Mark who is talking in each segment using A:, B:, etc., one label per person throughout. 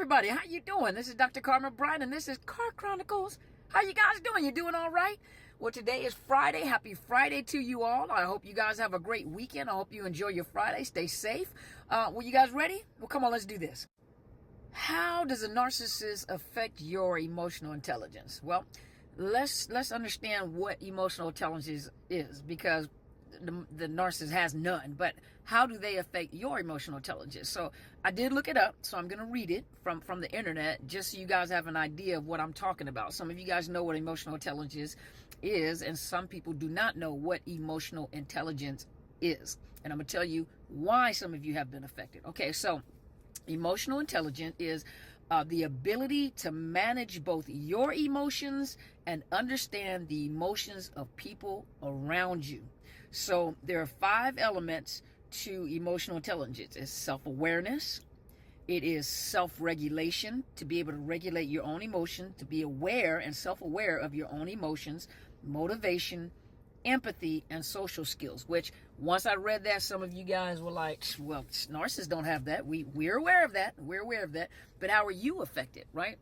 A: everybody, how you doing? This is Dr. Carmen Bryan, and this is Car Chronicles. How you guys doing? You doing all right? Well, today is Friday. Happy Friday to you all. I hope you guys have a great weekend. I hope you enjoy your Friday. Stay safe. Well, you guys ready? Well, come on, let's do this. How does a narcissist affect your emotional intelligence? Well, let's understand what emotional intelligence is, because the narcissist has none. But how do they affect your emotional intelligence? So I did look it up, so I'm going to read it from the internet, just so you guys have an idea of what I'm talking about. Some of you guys know what emotional intelligence is, and some people do not know what emotional intelligence is. And I'm going to tell you why some of you have been affected. Okay, so emotional intelligence is the ability to manage both your emotions and understand the emotions of people around you. So there are 5 elements to emotional intelligence. It's self-awareness. It is self-regulation, to be able to regulate your own emotion, to be aware and self-aware of your own emotions, motivation, empathy, and social skills, which once I read that, some of you guys were like, well, narcissists don't have that. We're aware of that. We're aware of that. But how are you affected, right?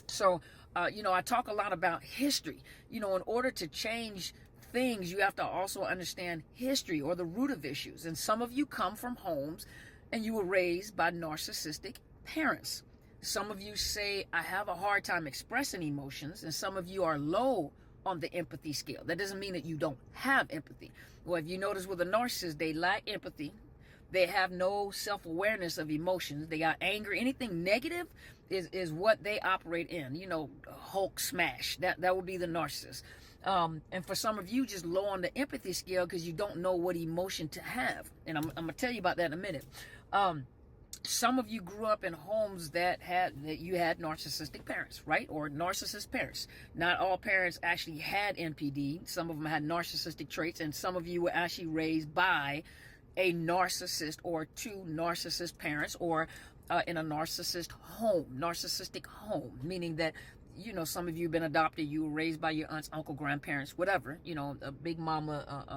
A: So, I talk a lot about history. In order to change things, you have to also understand history, or the root of issues. And some of you come from homes and you were raised by narcissistic parents. Some of you say, I have a hard time expressing emotions, and some of you are low on the empathy scale. That doesn't mean that you don't have empathy. Well, if you notice with a narcissist, they lack empathy. They have no self-awareness of emotions. They got anger. Anything negative is what they operate in. Hulk smash. That would be the narcissist. And for some of you, just low on the empathy scale because you don't know what emotion to have. And I'm going to tell you about that in a minute. Some of you grew up in homes that you had narcissistic parents, right? Or narcissist parents. Not all parents actually had NPD. Some of them had narcissistic traits, and some of you were actually raised by a narcissist or 2 narcissist parents, or in a narcissistic home, meaning that some of you have been adopted. You were raised by your aunts, uncle, grandparents, whatever. A big mama,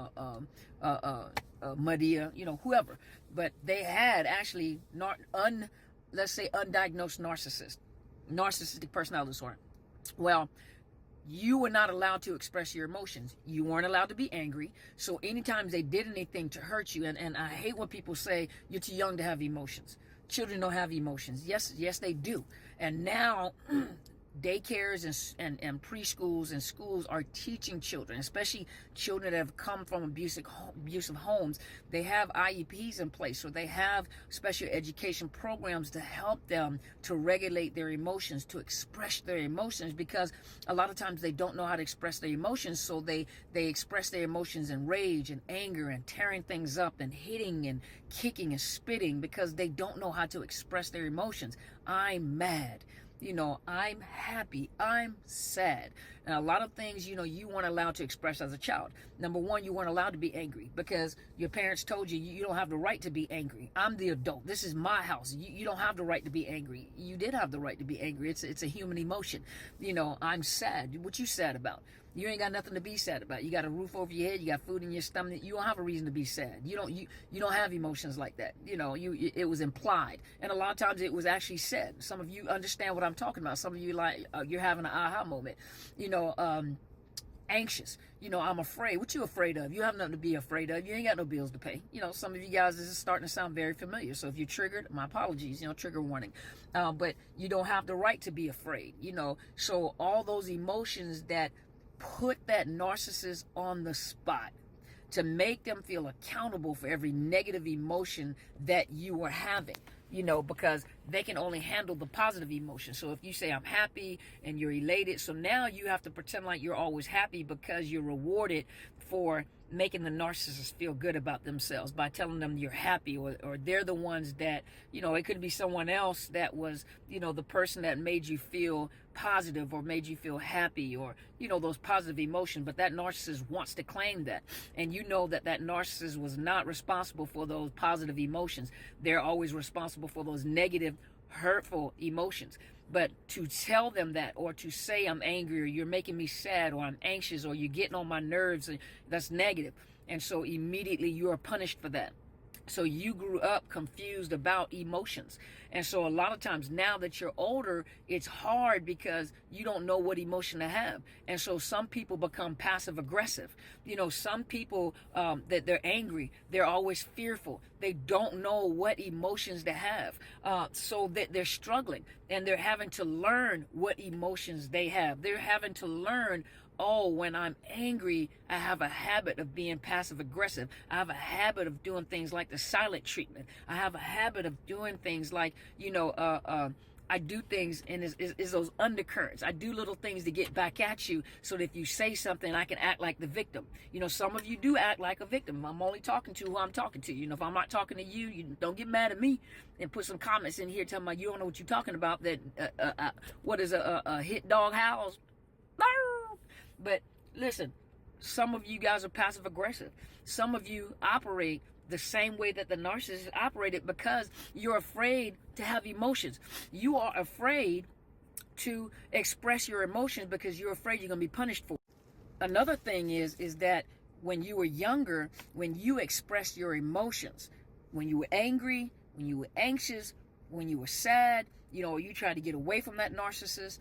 A: Medea, whoever. But they had actually let's say undiagnosed narcissistic personality disorder. Well, you were not allowed to express your emotions. You weren't allowed to be angry. So anytime they did anything to hurt you, and I hate when people say you're too young to have emotions. Children don't have emotions. Yes, they do. And now daycares and preschools and schools are teaching children, especially children that have come from abusive homes. They have IEPs in place, so they have special education programs to help them to regulate their emotions, to express their emotions, because a lot of times they don't know how to express their emotions, so they express their emotions in rage and anger and tearing things up and hitting and kicking and spitting, because they don't know how to express their emotions. I'm mad. I'm happy, I'm sad. And a lot of things, you weren't allowed to express as a child. Number one, you weren't allowed to be angry because your parents told you, you don't have the right to be angry. I'm the adult. This is my house. You don't have the right to be angry. You did have the right to be angry. It's a human emotion. I'm sad. What you sad about? You ain't got nothing to be sad about. You got a roof over your head. You got food in your stomach. You don't have a reason to be sad. You don't have emotions like that. It was implied, and a lot of times it was actually said. Some of you understand what I'm talking about. Some of you you're having an aha moment. Anxious. I'm afraid. What you afraid of? You have nothing to be afraid of. You ain't got no bills to pay. Some of you guys, this is starting to sound very familiar. So if you're triggered, my apologies. Trigger warning. But you don't have the right to be afraid. So all those emotions that put that narcissist on the spot to make them feel accountable for every negative emotion that you are having, because they can only handle the positive emotion. So if you say I'm happy and you're elated, so now you have to pretend like you're always happy because you're rewarded for making the narcissist feel good about themselves by telling them you're happy, or they're the ones that, it could be someone else that was, the person that made you feel positive or made you feel happy, or, those positive emotions. But that narcissist wants to claim that. And that narcissist was not responsible for those positive emotions. They're always responsible for those negative, hurtful emotions. But to tell them that, or to say I'm angry, or you're making me sad, or I'm anxious, or you're getting on my nerves, that's negative. And so immediately you are punished for that. So you grew up confused about emotions. And so a lot of times now that you're older, it's hard because you don't know what emotion to have. And so some people become passive aggressive. Some people that they're angry, they're always fearful. They don't know what emotions to have. So that they're struggling and they're having to learn what emotions they have. They're having to learn, oh, when I'm angry, I have a habit of being passive aggressive. I have a habit of doing things like the silent treatment. I have a habit of doing things like, I do things and is those undercurrents. I do little things to get back at you so that if you say something, I can act like the victim. Some of you do act like a victim. I'm only talking to who I'm talking to. If I'm not talking to you, you don't get mad at me and put some comments in here telling me you don't know what you're talking about. That what is a hit dog howls. But listen, some of you guys are passive aggressive. Some of you operate the same way that the narcissist operated because you're afraid to have emotions. You are afraid to express your emotions because you're afraid you're going to be punished for it. Another thing is that when you were younger, when you expressed your emotions, when you were angry, when you were anxious, when you were sad, you tried to get away from that narcissist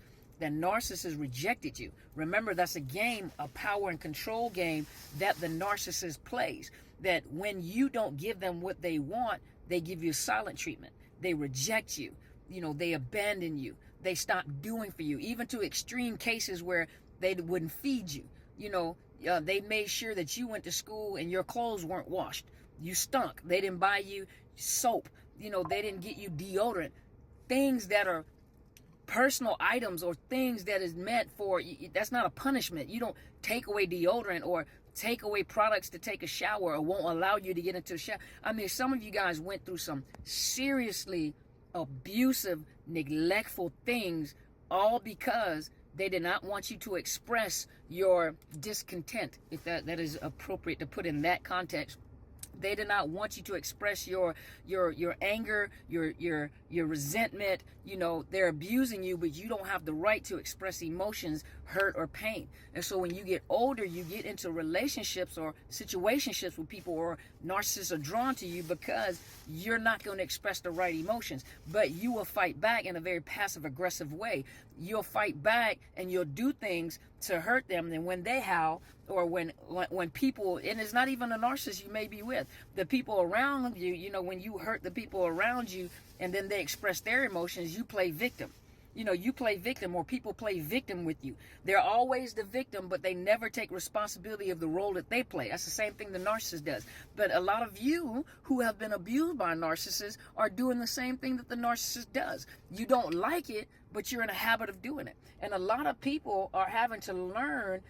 A: rejected you. Remember, that's a game, a power and control game that the narcissist plays. That when you don't give them what they want, they give you silent treatment. They reject you. They abandon you. They stop doing for you, even to extreme cases where they wouldn't feed you. They made sure that you went to school and your clothes weren't washed. You stunk. They didn't buy you soap. They didn't get you deodorant. Things that are personal items or things that is meant for, that's not a punishment. You don't take away deodorant or take away products to take a shower or won't allow you to get into a shower. I mean, some of you guys went through some seriously abusive, neglectful things, all because they did not want you to express your discontent, if that is appropriate to put in that context. They did not want you to express your anger, your resentment. They're abusing you, but you don't have the right to express emotions, hurt, or pain. And so when you get older, you get into relationships or situationships with people, or narcissists are drawn to you because you're not going to express the right emotions. But you will fight back in a very passive aggressive way. You'll fight back and you'll do things to hurt them. And when they howl, or when people, and it's not even a narcissist you may be with, the people around you, when you hurt the people around you and then they express their emotions, you play victim. You play victim, or people play victim with you. They're always the victim, but they never take responsibility of the role that they play. That's the same thing the narcissist does. But a lot of you who have been abused by narcissists are doing the same thing that the narcissist does. You don't like it, but you're in a habit of doing it. And a lot of people are having to learn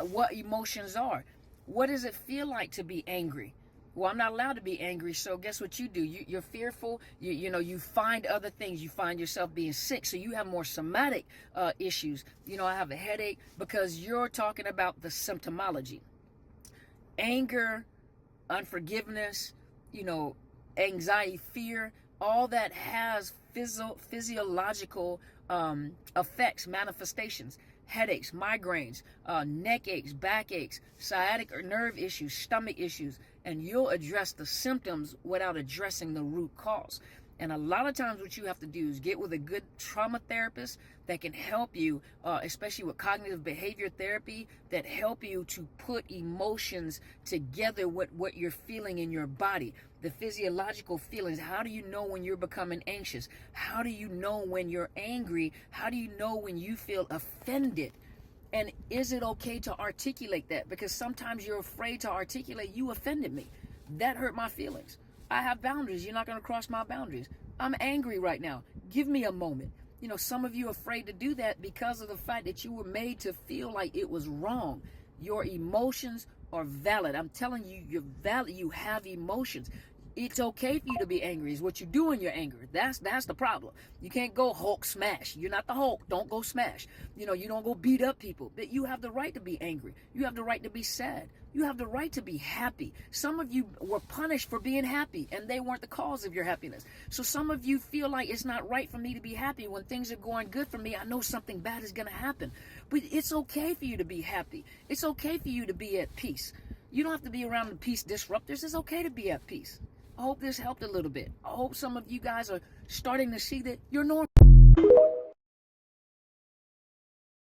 A: what emotions are. What does it feel like to be angry? Well, I'm not allowed to be angry, so guess what you do? You're fearful. You find other things. You find yourself being sick, so you have more somatic issues. I have a headache because you're talking about the symptomology. Anger, unforgiveness, anxiety, fear, all that has physiological effects, manifestations. Headaches, migraines, neck aches, back aches, sciatic or nerve issues, stomach issues, and you'll address the symptoms without addressing the root cause. And a lot of times what you have to do is get with a good trauma therapist that can help you, especially with cognitive behavior therapy, that help you to put emotions together with what you're feeling in your body. The physiological feelings. How do you know when you're becoming anxious? How do you know when you're angry? How do you know when you feel offended? And is it okay to articulate that? Because sometimes you're afraid to articulate, you offended me. That hurt my feelings. I have boundaries. You're not going to cross my boundaries. I'm angry right now. Give me a moment. Some of you are afraid to do that because of the fact that you were made to feel like it was wrong. Your emotions are valid. I'm telling you, you're valid. You have emotions. It's okay for you to be angry. It's what you do when you're angry. That's the problem. You can't go Hulk smash. You're not the Hulk. Don't go smash. You don't go beat up people. But you have the right to be angry. You have the right to be sad. You have the right to be happy. Some of you were punished for being happy, and they weren't the cause of your happiness. So some of you feel like it's not right for me to be happy. When things are going good for me, I know something bad is going to happen. But it's okay for you to be happy. It's okay for you to be at peace. You don't have to be around the peace disruptors. It's okay to be at peace. I hope this helped a little bit. I hope some of you guys are starting to see that you're normal.